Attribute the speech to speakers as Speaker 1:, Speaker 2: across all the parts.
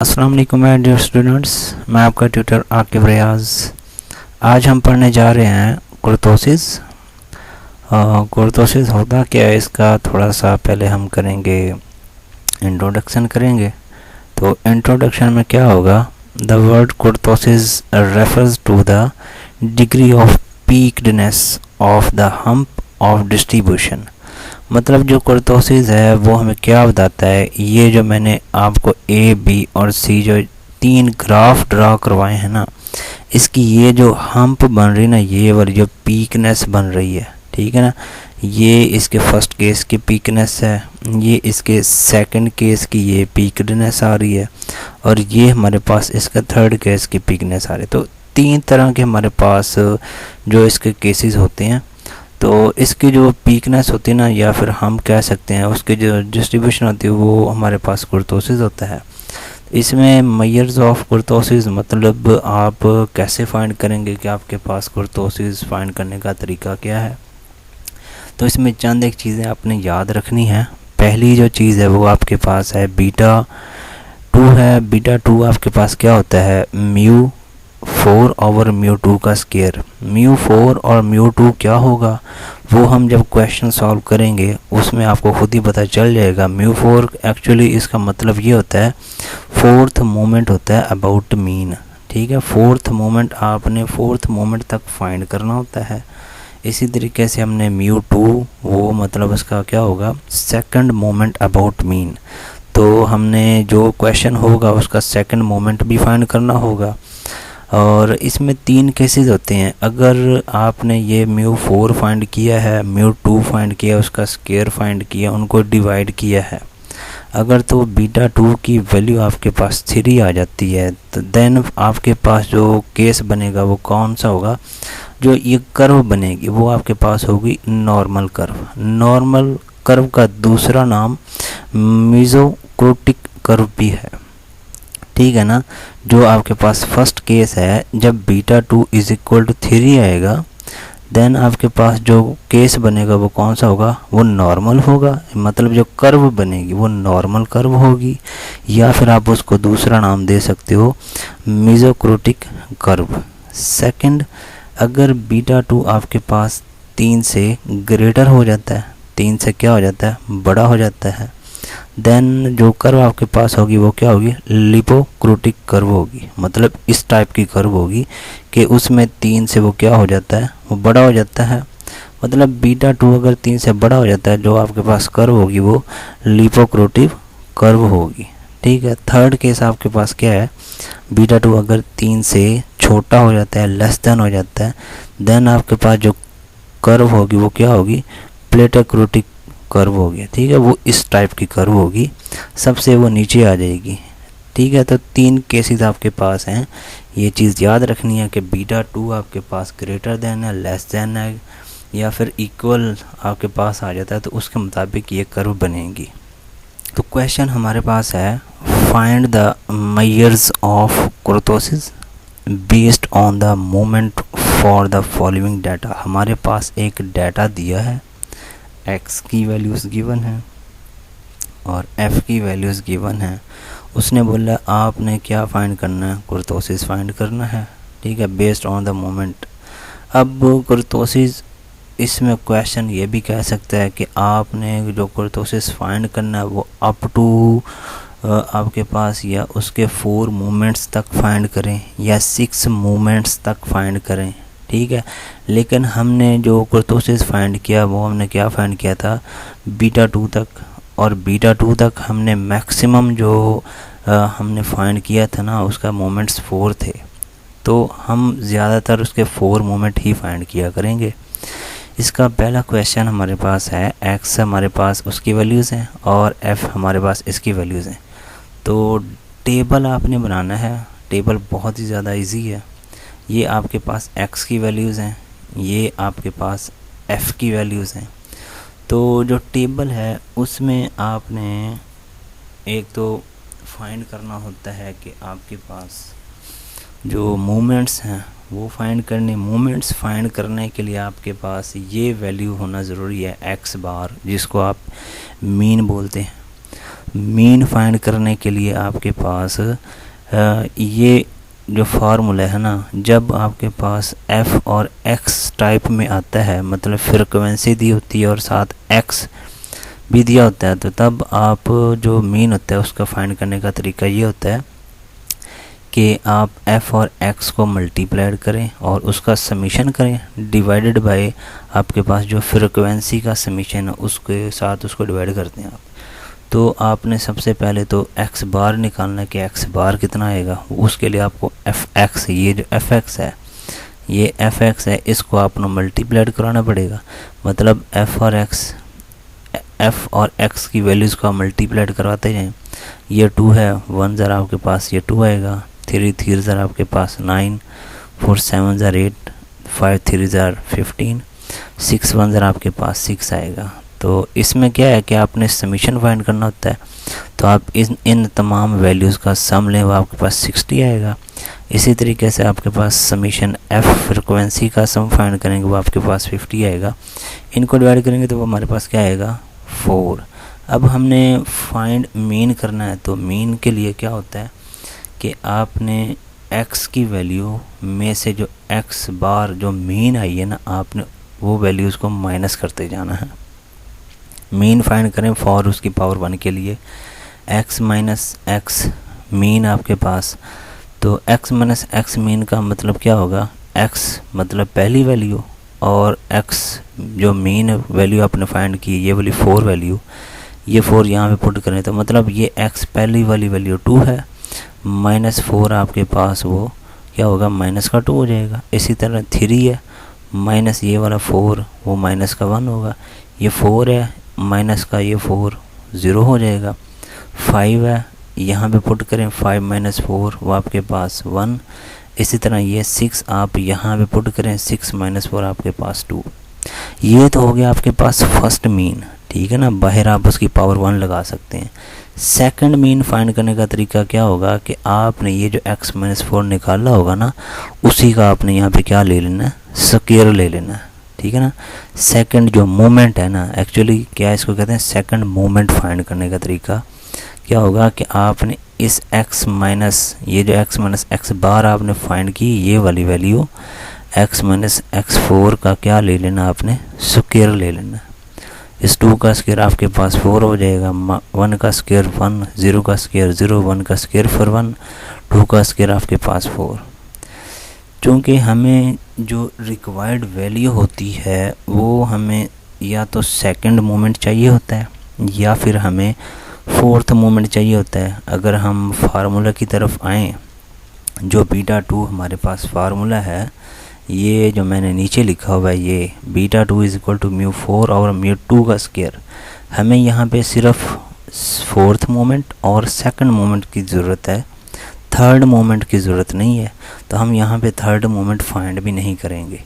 Speaker 1: अस्सलाम वालेकुम my dear students, मैं आपका ट्यूटर आकिब रियाज। आज हम पढ़ने जा रहे हैं कुर्तोसिस। कुर्तोसिस होता क्या है, इसका थोड़ा सा पहले हम करेंगे, इंट्रोडक्शन करेंगे। तो इंट्रोडक्शन में क्या होगा, the word kurtosis refers to the degree of peakedness of the hump of distribution. मतलब जो कुर्तोसिस है वो हमें क्या बताता है, ये जो मैंने आपको ए बी और सी जो तीन ग्राफ ड्रा करवाए हैं ना, इसकी ये जो हम्प बन रही ना, ये वाली जो पीकनेस बन रही है, ठीक है ना, ये इसके फर्स्ट केस की पीकनेस है, ये इसके सेकंड केस की ये पीकनेस आ रही है, और ये हमारे पास इसका थर्ड केस की पीकनेस आ रही है। तो तीन तरह के हमारे पास जो इसके केसेस होते हैं। तो इसकी जो पीकनेस होती है ना, या फिर हम कह सकते हैं उसकी जो डिस्ट्रीब्यूशन होती है, वो हमारे पास कुर्तोसिस होता है। इसमें मेजर्स ऑफ कुर्तोसिस मतलब आप कैसे फाइंड करेंगे कि आपके पास कुर्तोसिस फाइंड करने का तरीका क्या है। तो इसमें चंद एक चीज़ें आपने याद रखनी है। पहली जो चीज़ है वो आपके पास है बीटा 2 है। बीटा 2 आपके पास क्या होता है, म्यू 4 ओवर म्यू 2 का स्केयर। म्यू 4 और म्यू 2 क्या होगा, वो हम जब क्वेश्चन सॉल्व करेंगे उसमें आपको खुद ही पता चल जाएगा। म्यू 4 एक्चुअली इसका मतलब ये होता है फोर्थ मोमेंट होता है अबाउट मीन, ठीक है। फोर्थ मोमेंट आपने फोर्थ मोमेंट तक फाइंड करना होता है। इसी तरीके से हमने म्यू 2 वो मतलब उसका क्या होगा, सेकंड मोमेंट अबाउट मीन। तो हमने जो क्वेश्चन होगा उसका सेकंड मोमेंट भी फाइंड करना होगा। और इसमें तीन केसेस होते हैं। अगर आपने ये म्यू 4 फाइंड किया है, म्यू 2 फाइंड किया, उसका स्केयर फाइंड किया, उनको डिवाइड किया है, अगर तो बीटा 2 की वैल्यू आपके पास 3 आ जाती है, तो देन आपके पास जो केस बनेगा वो कौन सा होगा, जो ये कर्व बनेगी वो आपके पास होगी नॉर्मल कर्व। नॉर्मल कर्व का दूसरा नाम मेसोक्रोटिक कर्व भी है, ठीक है ना। जो आपके पास फर्स्ट केस है, जब बीटा 2 इज इक्वल टू 3 आएगा, देन आपके पास जो केस बनेगा वो कौन सा होगा, वो नॉर्मल होगा। मतलब जो कर्व बनेगी वो नॉर्मल कर्व होगी, या फिर आप उसको दूसरा नाम दे सकते हो मेसोक्रोटिक कर्व। सेकंड, अगर बीटा 2 आपके पास 3 से ग्रेटर हो जाता है, 3 से क्या हो जाता है, बड़ा हो जाता है, देन जो कर्व आपके पास होगी वो क्या होगी, लिपोक्रोटिक कर्व होगी। मतलब इस टाइप की कर्व होगी कि उसमें 3 से वो क्या हो जाता है, वो बड़ा हो जाता है। मतलब बीटा 2 अगर 3 से बड़ा हो जाता है, जो आपके पास कर्व होगी वो लिपोक्रोटिक कर्व होगी, ठीक है। थर्ड केस आपके पास क्या है, बीटा 2 अगर 3 से छोटा हो जाता है, लेस देन हो जाता है, देन आपके पास जो कर्व होगी वो क्या होगी, प्लेटोक्रोटिक कर्व हो गया, ठीक है। वो इस टाइप की कर्व होगी, सबसे वो नीचे आ जाएगी, ठीक है। तो तीन केसेस आपके पास हैं। ये चीज़ याद रखनी है कि बीटा 2 आपके पास ग्रेटर देन है, लेस देन है, या फिर इक्वल आपके पास आ जाता है, तो उसके मुताबिक ये कर्व बनेगी। तो क्वेश्चन हमारे पास है, find the measures of kurtosis based on the moment for the following data. हमारे पास एक डाटा दिया है, x की वैल्यूज़ गिवन है और f की वैल्यूज़ गिवन है। उसने बोला आपने क्या फाइंड करना है, कुर्तोसिस फाइंड करना है, ठीक है, बेस्ड ऑन द मोमेंट। अब कुर्तोसिस, इसमें क्वेश्चन ये भी कह सकता है कि आपने जो कुर्तोसिस फाइंड करना है वो अप टू आपके पास या उसके 4 मोमेंट्स तक फाइंड करें या 6 मोमेंट्स तक फाइंड करें, ठीक है। लेकिन हमने जो कुर्तोसिस फाइंड किया वो हमने क्या फाइंड किया था, बीटा 2 तक, और बीटा 2 तक हमने मैक्सिमम जो हमने फाइंड किया था ना, उसका मोमेंट्स 4 थे। तो हम ज़्यादातर उसके 4 मोमेंट ही फाइंड किया करेंगे। इसका पहला क्वेश्चन हमारे पास है, x हमारे पास उसकी वैल्यूज़ हैं और f हमारे पास इसकी वैल्यूज़ हैं। तो टेबल आपने बनाना है। टेबल बहुत ही ज़्यादा इजी है। ये आपके पास x की वैल्यूज़ हैं, ये आपके पास f की वैल्यूज़ हैं। तो जो टेबल है उसमें आपने एक तो फाइंड करना होता है कि आपके पास जो मोमेंट्स हैं वो फाइंड करने। मोमेंट्स फाइंड करने के लिए आपके पास ये वैल्यू होना ज़रूरी है, x बार, जिसको आप मीन बोलते हैं। मीन फाइंड करने के लिए आपके पास ये जो फार्मूला है ना, जब आपके पास f और x टाइप में आता है, मतलब फ्रिक्वेंसी दी होती है और साथ x भी दिया होता है, तो तब आप जो मीन होता है उसका फाइंड करने का तरीका ये होता है कि आप f और x को मल्टीप्लाई करें और उसका समीशन करें डिवाइडेड बाय आपके पास जो फ्रिक्वेंसी का समीशन है उसके साथ उसको डिवाइड करते हैं आप। तो आपने सबसे पहले तो x बार निकालना है कि x बार कितना आएगा। उसके लिए आपको fx, ये जो fx है, ये fx है, इसको आपको मल्टीप्लाइड कराना पड़ेगा। मतलब f और x की वैल्यूज़ को मल्टीप्लाइड करवाते जाएं। ये 2 है, 1 ज़रा आपके पास ये 2 आएगा, 3 3 ज़रा आपके पास 9, 4 7 ज़रा 8, 5 3 ज़रा 15, 6 1 ज़रा आपके पास 6 आएगा। तो इसमें क्या है कि आपने समीशन फाइंड करना होता है, तो आप इन तमाम वैल्यूज़ का सम लें, वो आपके पास 60 आएगा। इसी तरीके से आपके पास समीशन f फ्रिक्वेंसी का सम फाइंड करेंगे, वो आपके पास 50 आएगा। इनको डिवाइड करेंगे तो वो हमारे पास क्या आएगा 4। अब हमने फाइंड मीन करना है, तो मीन के लिए क्या होता है कि आपने x की वैल्यू में से जो x बार जो मीन आई है ना, आपने वो वैल्यूज़ को माइनस करते जाना है। मीन फाइंड करें फॉर उसकी पावर 1 के लिए x माइनस x मीन आपके पास, तो x माइनस x मीन का मतलब क्या होगा, x मतलब पहली वैल्यू और x जो मीन वैल्यू आपने फाइंड की ये वाली 4 वैल्यू, ये 4 यहाँ पे पुट करें तो मतलब ये x पहली वाली वैल्यू 2 है, माइनस 4 आपके पास वो क्या होगा माइनस का 2 हो जाएगा। इसी तरह 3 है, माइनस ये वाला 4 वो माइनस का 1 होगा। ये 4 है, माइनस का ये 4 ज़ीरो हो जाएगा। 5 है, यहाँ पे पुट करें 5 माइनस 4 वो आपके पास 1। इसी तरह ये 6 आप यहाँ पे पुट करें 6 माइनस 4 आपके पास 2। ये तो हो गया आपके पास फर्स्ट मीन, ठीक है ना, बाहर आप उसकी पावर 1 लगा सकते हैं। सेकंड मीन फाइंड करने का तरीका क्या होगा कि आपने ये जो x माइनस 4 निकाला होगा ना, उसी का आपने यहाँ पे क्या ले लेना है, स्क्वायर ले लेना है, ठीक है ना। सेकंड जो मोमेंट है ना, एक्चुअली क्या इसको कहते हैं सेकंड मोमेंट फाइंड करने का तरीका क्या होगा कि आपने इस x माइनस ये जो x माइनस x बार आपने फाइंड की, ये वाली वैल्यू x माइनस x4 का क्या ले लेना, आपने स्क्वायर ले लेना। इस 2 का स्क्वायर आपके पास 4 हो जाएगा, 1 का स्क्वायर 1, 0 का स्क्वायर 0, 1 का स्क्वायर फिर 1, 2 का स्क्वायर आपके पास 4। चूँकि हमें जो रिक्वायर्ड वैल्यू होती है वो हमें या तो सेकंड मोमेंट चाहिए होता है या फिर हमें फोर्थ मोमेंट चाहिए होता है। अगर हम फार्मूला की तरफ आएँ, जो बीटा 2 हमारे पास फार्मूला है, ये जो मैंने नीचे लिखा हुआ है, ये beta 2 is equal to mu 4 और म्यू 2 का स्क्वायर, हमें यहाँ पे सिर्फ फोर्थ मोमेंट और सेकंड मोमेंट की ज़रूरत है, थर्ड मोमेंट की ज़रूरत नहीं है। तो हम यहाँ पे थर्ड मोमेंट फाइंड भी नहीं करेंगे,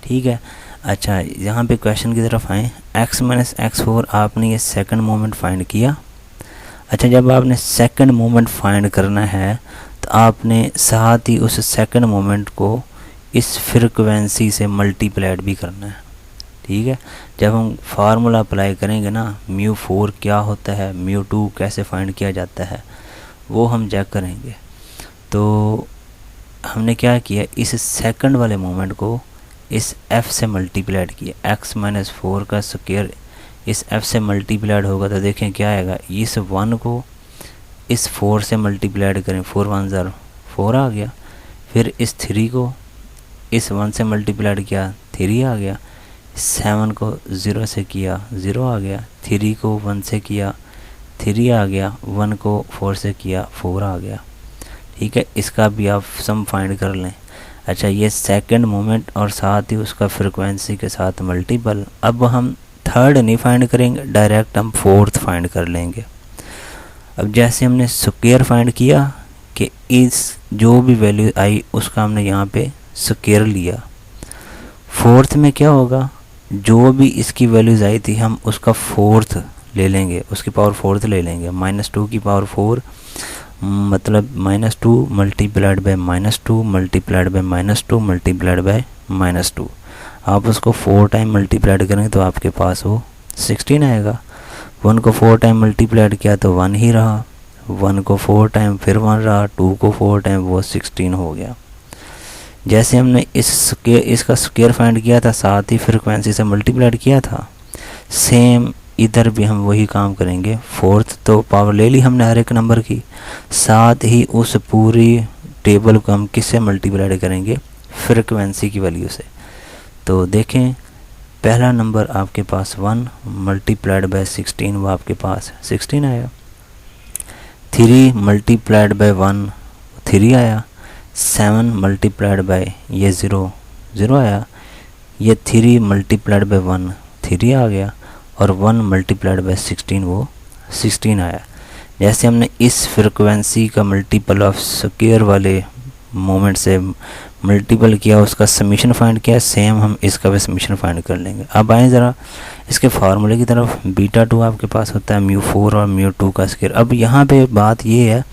Speaker 1: ठीक है। अच्छा, यहाँ पे क्वेश्चन की तरफ आएँ, x माइनस x4 आपने ये सेकंड मोमेंट फाइंड किया। अच्छा, जब आपने सेकंड मोमेंट फाइंड करना है तो आपने साथ ही उस सेकंड मोमेंट को इस फ्रिक्वेंसी से मल्टीप्लाइड भी करना है, ठीक है। जब हम फार्मूला अप्लाई करेंगे ना, म्यू 4 क्या होता है, म्यू 2 कैसे फाइंड किया जाता है, वो हम चेक करेंगे। तो हमने क्या किया, इस सेकंड वाले मोमेंट को इस f से मल्टीप्लाइड किया, x माइनस 4 का स्क्वायर इस f से मल्टीप्लाइड होगा तो देखें क्या आएगा, इस 1 को इस 4 से मल्टीप्लाइड करें, 4 1 0 4 आ गया। फिर इस 3 को इस 1 से मल्टीप्लाइड किया, 3 आ गया। 7 को 0 से किया, 0 आ गया। 3 को 1 से किया, 3 आ गया। 1 को 4 से किया, 4 आ गया, ठीक है। इसका भी आप सम फाइंड कर लें। अच्छा, ये सेकंड मोमेंट और साथ ही उसका फ्रिक्वेंसी के साथ मल्टीपल। अब हम थर्ड नहीं फाइंड करेंगे, डायरेक्ट हम फोर्थ फाइंड कर लेंगे। अब जैसे हमने स्क्वायर फाइंड किया कि इस जो भी वैल्यू आई उसका हमने यहाँ पे स्क्वायर लिया, फोर्थ में क्या होगा, जो भी इसकी वैल्यूज़ आई थी हम उसका फोर्थ ले लेंगे, उसकी पावर फोर्थ ले लेंगे। -2 की पावर 4 मतलब -2 multiplied by -2 multiplied by -2 multiplied by -2। आप उसको 4 टाइम मल्टीप्लाइड करेंगे तो आपके पास वो 16 आएगा। 1 को 4 टाइम मल्टीप्लाइड किया तो 1 ही रहा, 1 को 4 टाइम फिर 1 रहा, 2 को 4 टाइम वो 16 हो गया। जैसे हमने इसका स्क्वायर फाइंड किया था, साथ ही फ्रीक्वेंसी से मल्टीप्लाइड किया था, सेम इधर भी हम वही काम करेंगे। फोर्थ तो पावर ले ली हमने हर एक नंबर की, साथ ही उस पूरी टेबल को हम किससे मल्टीप्लाइड करेंगे, फ्रीक्वेंसी की वैल्यू से। तो देखें, पहला नंबर आपके पास 1 मल्टीप्लाइड बाय 16, वो आपके पास 16 आया। 3 मल्टीप्लाइड बाय 1 3 आया। 7 मल्टीप्लाइड बाय ये 0 आया। ये 3 मल्टीप्लाइड बाय 1 3 आ गया, और 1 मल्टीप्लाइड बाय 16 वो 16 आया। जैसे हमने इस फ्रिक्वेंसी का मल्टीपल ऑफ स्क्वायर वाले मोमेंट से मल्टीपल किया, उसका समीशन फाइंड किया, सेम हम इसका भी समीशन फाइंड कर लेंगे। अब आए ज़रा इसके फार्मूले की तरफ। बीटा 2 आपके पास होता है μ4 और μ2 का स्क्वायर। अब यहाँ पे बात ये है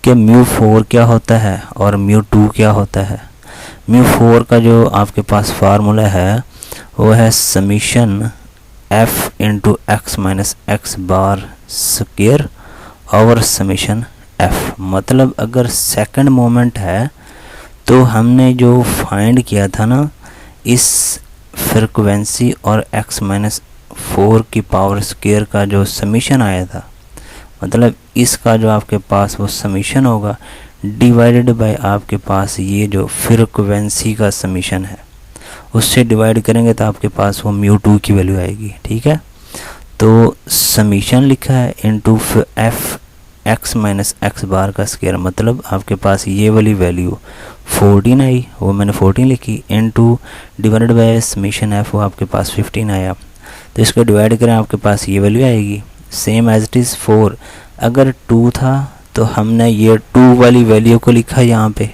Speaker 1: कि μ4 क्या होता है और μ2 क्या होता है। μ4 का जो आपके पास फार्मूला है वो है summation f into x minus x bar square over summation f। मतलब अगर सेकंड मोमेंट है तो हमने जो फाइंड किया था ना, इस फ्रिक्वेंसी और x माइनस 4 की पावर स्क्वायर का जो समीशन आया था, मतलब इसका जो आपके पास वो समीशन होगा डिवाइडेड बाय आपके पास ये जो फ्रिक्वेंसी का समीशन है, उससे डिवाइड करेंगे तो आपके पास वो μ2 की वैल्यू आएगी। ठीक है, तो समीशन लिखा है into f x minus x bar का स्क्वायर, मतलब आपके पास ये वाली वैल्यू 14 आई, वो मैंने 14 लिखी, into divided by summation f, वो आपके पास 15 आया। तो इसको डिवाइड करें आपके पास ये वैल्यू आएगी, सेम एज इट इज़ 4। अगर 2 था तो हमने ये 2 वाली वैल्यू को लिखा यहाँ पे,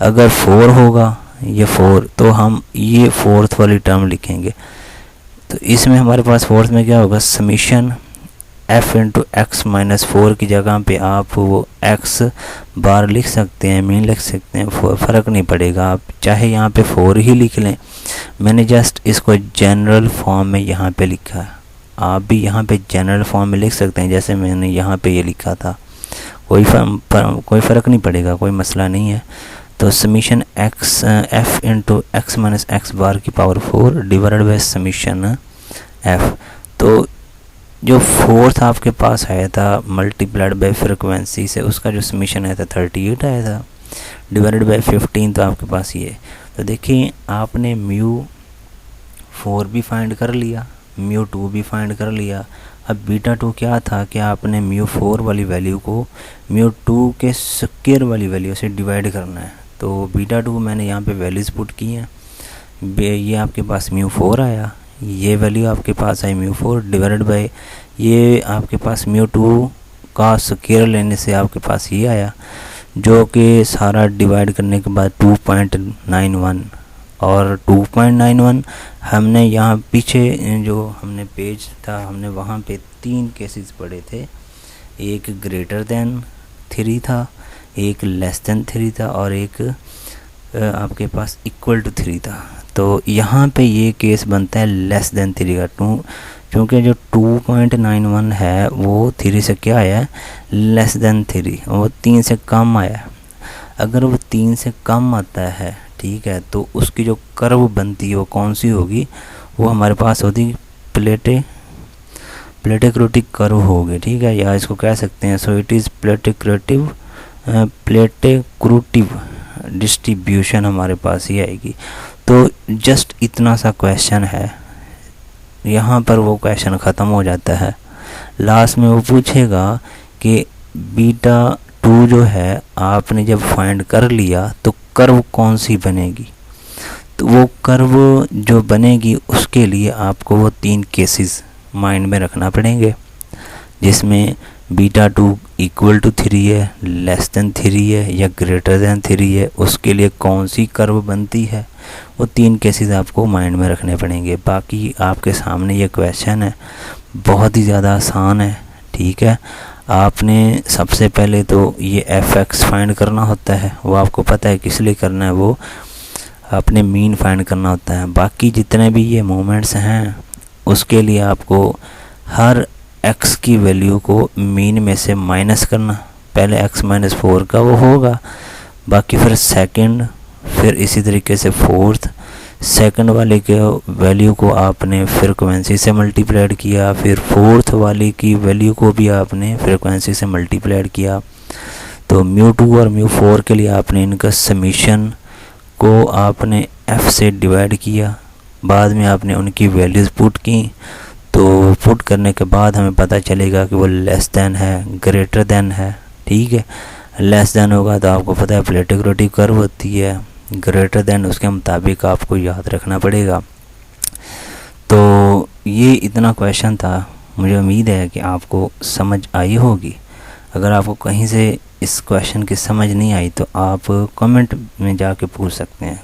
Speaker 1: अगर 4 होगा ये 4 तो हम ये फोर्थ वाली टर्म लिखेंगे। तो इसमें हमारे पास फोर्थ में क्या होगा, summation f into x minus 4 की जगह पे आप वो x बार लिख सकते हैं, मीन लिख सकते हैं, फ़र्क नहीं पड़ेगा, आप चाहे यहाँ पे 4 ही लिख लें। मैंने जस्ट इसको जनरल फॉर्म में यहाँ पे लिखा है, आप भी यहाँ पे जनरल फॉर्म में लिख सकते हैं जैसे मैंने यहाँ पे ये लिखा था, कोई फ़र्क नहीं पड़ेगा, कोई मसला नहीं है। तो summation f into x minus x bar की power 4 divided by summation f। तो जो फोर्थ आपके पास आया था मल्टीप्लाइड बाय फ्रिक्वेंसी से, उसका जो समीशन आया था 38 आया था, डिवाइडेड बाय 15, तो आपके पास ये। तो देखिए आपने μ4 भी फाइंड कर लिया, μ2 भी फाइंड कर लिया। अब बीटा 2 क्या था कि आपने μ4 वाली वैल्यू को μ2 के स्क्वायर वाली वैल्यू से डिवाइड करना है। तो बीटा 2 मैंने यहाँ पे वैल्यूज़ पुट की हैं, ये आपके पास μ4 आया, ये वैल्यू आपके पास आई μ4 डिवाइडेड बाय ये आपके पास μ2 का स्क्वायर लेने से आपके पास ये आया, जो कि सारा डिवाइड करने के बाद 2.91, और 2.91 हमने यहाँ पीछे जो हमने पेज था हमने वहाँ पे 3 केसेस पढ़े थे, एक ग्रेटर देन 3 था, एक लेस देन 3 था, और एक आपके पास इक्वल टू 3 था। तो यहाँ पे ये केस बनता है लेस देन 3 का, क्योंकि जो 2.91 है वो 3 से क्या आया है, लेस देन 3, वो 3 से कम आया है। अगर वो 3 से कम आता है, ठीक है, तो उसकी जो कर्व बनती है वो कौन सी होगी, वो हमारे पास होती प्लेटेक्रेटिव कर्व होगी। ठीक है, या इसको कह सकते हैं सो इट इज़ प्लेटेक्रेटिव डिस्ट्रीब्यूशन हमारे पास ही आएगी। तो जस्ट इतना सा क्वेश्चन है, यहाँ पर वो क्वेश्चन ख़त्म हो जाता है। लास्ट में वो पूछेगा कि बीटा 2 जो है आपने जब फाइंड कर लिया तो कर्व कौन सी बनेगी। तो वो कर्व जो बनेगी उसके लिए आपको वो 3 केसेस माइंड में रखना पड़ेंगे, जिसमें बीटा 2 इक्वल टू 3 है, लेस देन 3 है, या ग्रेटर देन 3 है, उसके लिए कौन सी कर्व बनती है, वो 3 केसेस आपको माइंड में रखने पड़ेंगे। बाकी आपके सामने ये क्वेश्चन है, बहुत ही ज़्यादा आसान है। ठीक है, आपने सबसे पहले तो ये f(x) फाइंड करना होता है, वो आपको पता है किस लिए करना है, वो आपने मीन फाइंड करना होता है। बाकी जितने भी ये मोमेंट्स हैं उसके लिए आपको हर x की वैल्यू को मीन में से माइनस करना। पहले x माइनस 4 का वो होगा, बाकी फिर सेकंड, फिर इसी तरीके से फोर्थ। सेकंड वाले के वैल्यू को आपने फ्रीक्वेंसी से मल्टीप्लाइड किया, फिर फोर्थ वाले की वैल्यू को भी आपने फ्रीक्वेंसी से मल्टीप्लाइड किया। तो μ2 और μ4 के लिए आपने इनका समीशन को आपने f से डिवाइड किया, बाद में आपने उनकी वैल्यूज़ पुट की। तो पुट करने के बाद हमें पता चलेगा कि वो लेस दैन है, ग्रेटर दैन है। ठीक है, लेस दैन होगा तो आपको पता है प्लेटिक रोटी कर्व होती है, ग्रेटर दैन उसके मुताबिक आपको याद रखना पड़ेगा। तो ये इतना क्वेश्चन था, मुझे उम्मीद है कि आपको समझ आई होगी। अगर आपको कहीं से इस क्वेश्चन की समझ नहीं आई तो आप कमेंट में जाके पूछ सकते हैं।